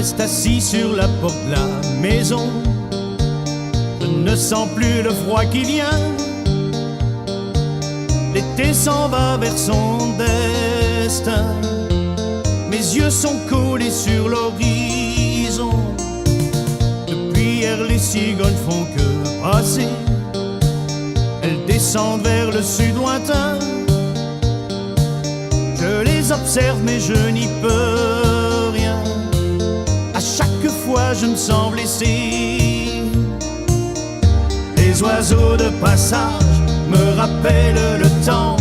reste assis sur la porte de la maison. Je ne sens plus le froid qui vient. L'été s'en va vers son destin. Mes yeux sont collés sur l'horizon. Depuis hier, les cigognes font que passer. Elles descendent vers le sud lointain. Je les observe mais je n'y peux rien. À chaque fois je me sens blessé. Les oiseaux de passage me rappellent le temps,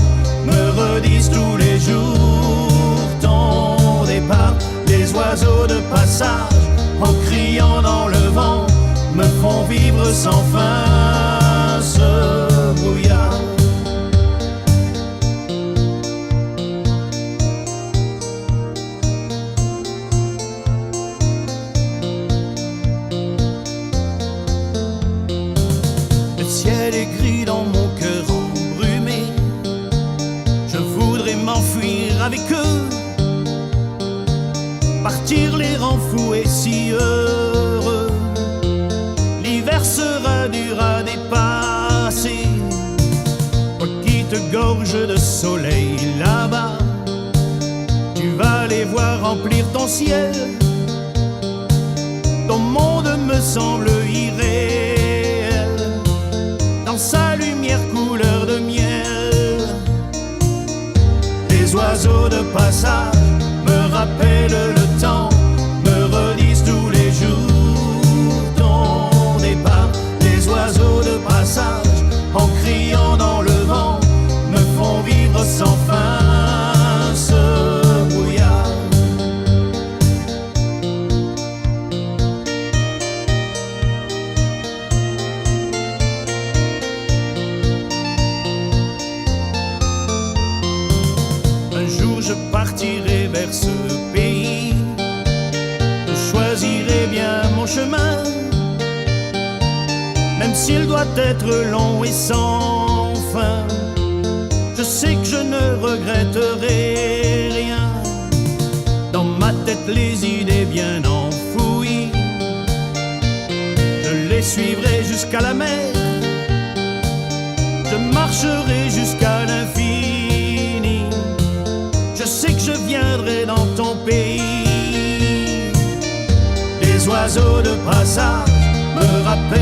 me redisent tous les jours ton départ. Les oiseaux de passage, en criant dans le vent, me font vivre sans fin ce brouillard. Le ciel est gris dans mon cœur embrumé. Je voudrais m'enfuir avec eux, partir les rangs fous et si heureux. L'hiver sera dur à dépasser. Toi qui te gorges de soleil là-bas, tu vas les voir remplir ton ciel. Ton monde me semble irréel, dans sa lumière couleur de miel. Les oiseaux de passage me rappellent le temps, me redisent tous les jours ton départ. Les oiseaux de passage, en criant dans le vent, me font vivre sans fin ce brouillard. Un jour je partirai vers ce pays, je choisirai bien mon chemin, même s'il doit être long et sans fin. Je sais que je ne regretterai rien. Dans ma tête les idées bien enfouies, je les suivrai jusqu'à la mer. Je marcherai jusqu'à l'infini. Je sais que je viendrai dans ton pays. Les oiseaux de passage me rappellent